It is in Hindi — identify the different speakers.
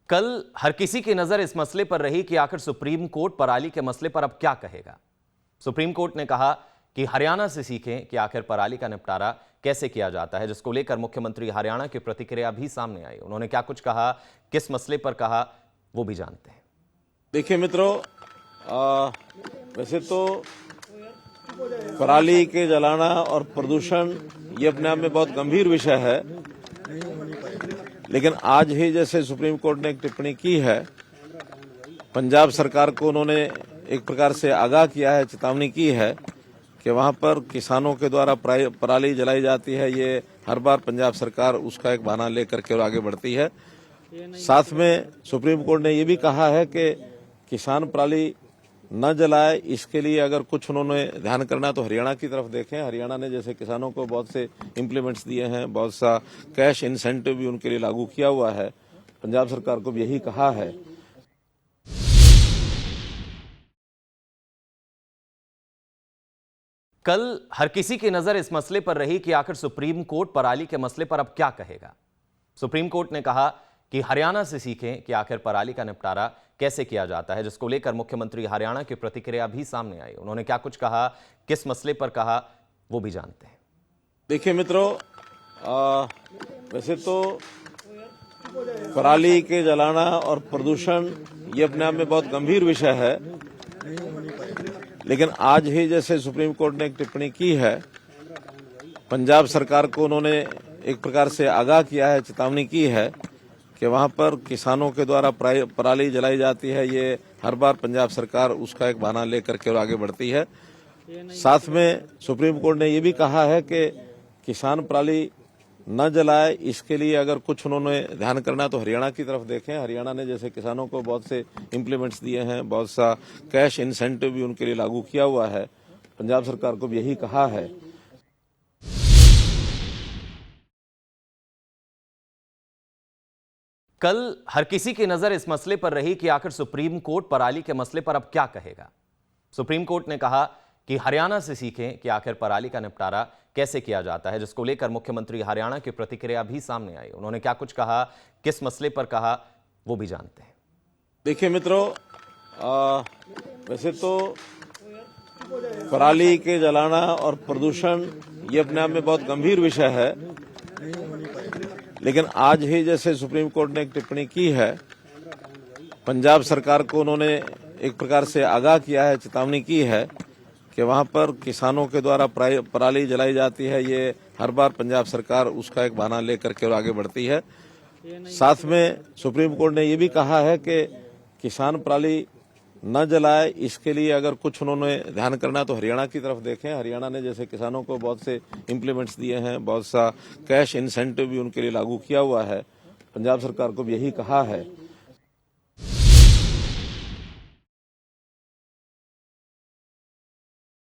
Speaker 1: कल हर किसी की नजर इस मसले पर रही कि आखिर सुप्रीम कोर्ट पराली के मसले पर अब क्या कहेगा। सुप्रीम कोर्ट ने कहा कि हरियाणा से सीखें कि आखिर पराली का निपटारा कैसे किया जाता है, जिसको लेकर मुख्यमंत्री हरियाणा की प्रतिक्रिया भी सामने आई। उन्होंने क्या कुछ कहा, किस मसले पर कहा, वो भी जानते हैं।
Speaker 2: देखिए मित्रों, वैसे तो पराली के जलाना और प्रदूषण ये अपने आप में बहुत गंभीर विषय है, लेकिन आज ही जैसे सुप्रीम कोर्ट ने एक टिप्पणी की है, पंजाब सरकार को उन्होंने एक प्रकार से आगाह किया है, चेतावनी की है कि वहां पर किसानों के द्वारा पराली जलाई जाती है। ये हर बार पंजाब सरकार उसका एक बहाना लेकर के और आगे बढ़ती है। साथ में सुप्रीम कोर्ट ने ये भी कहा है कि किसान पराली न जलाए, इसके लिए अगर कुछ उन्होंने ध्यान करना तो हरियाणा की तरफ देखें। हरियाणा ने जैसे किसानों को बहुत से इम्प्लीमेंट्स दिए हैं, बहुत सा कैश इंसेंटिव भी उनके लिए लागू किया हुआ है। पंजाब सरकार को भी यही कहा है।
Speaker 1: कल हर किसी की नजर इस मसले पर रही कि आखिर सुप्रीम कोर्ट पराली के मसले पर अब क्या कहेगा। सुप्रीम कोर्ट ने कहा कि हरियाणा से सीखें कि आखिर पराली का निपटारा कैसे किया जाता है, जिसको लेकर मुख्यमंत्री हरियाणा की प्रतिक्रिया भी सामने आई। उन्होंने क्या कुछ कहा, किस मसले पर कहा, वो भी जानते हैं।
Speaker 2: देखिए मित्रों, वैसे तो पराली के जलाना और प्रदूषण ये अपने आप में बहुत गंभीर विषय है, लेकिन आज ही जैसे सुप्रीम कोर्ट ने एक टिप्पणी की है, पंजाब सरकार को उन्होंने एक प्रकार से आगाह किया है, चेतावनी की है कि वहां पर किसानों के द्वारा पराली जलाई जाती है। ये हर बार पंजाब सरकार उसका एक बहाना लेकर के और आगे बढ़ती है। साथ में सुप्रीम कोर्ट ने ये भी कहा है कि किसान पराली न जलाए, इसके लिए अगर कुछ उन्होंने ध्यान करना तो हरियाणा की तरफ देखें। हरियाणा ने जैसे किसानों को बहुत से इम्प्लीमेंट्स दिए हैं, बहुत सा कैश इंसेंटिव भी उनके लिए लागू किया हुआ है। पंजाब सरकार को भी यही कहा है।
Speaker 1: कल हर किसी की नजर इस मसले पर रही कि आखिर सुप्रीम कोर्ट पराली के मसले पर अब क्या कहेगा। सुप्रीम कोर्ट ने कहा कि हरियाणा से सीखें कि आखिर पराली का निपटारा कैसे किया जाता है, जिसको लेकर मुख्यमंत्री हरियाणा की प्रतिक्रिया भी सामने आई। उन्होंने क्या कुछ कहा, किस मसले पर कहा, वो भी जानते हैं।
Speaker 2: देखिए मित्रों, वैसे तो पराली के जलाना और प्रदूषण ये अपने आप में बहुत गंभीर विषय है, लेकिन आज ही जैसे सुप्रीम कोर्ट ने एक टिप्पणी की है, पंजाब सरकार को उन्होंने एक प्रकार से आगाह किया है, चेतावनी की है कि वहां पर किसानों के द्वारा पराली जलाई जाती है। ये हर बार पंजाब सरकार उसका एक बहाना लेकर के और आगे बढ़ती है। साथ में सुप्रीम कोर्ट ने ये भी कहा है कि किसान पराली न जलाए, इसके लिए अगर कुछ उन्होंने ध्यान करना तो हरियाणा की तरफ देखें। हरियाणा ने जैसे किसानों को बहुत से इम्प्लीमेंट्स दिए हैं, बहुत सा कैश इंसेंटिव भी उनके लिए लागू किया हुआ है। पंजाब सरकार को भी यही कहा है।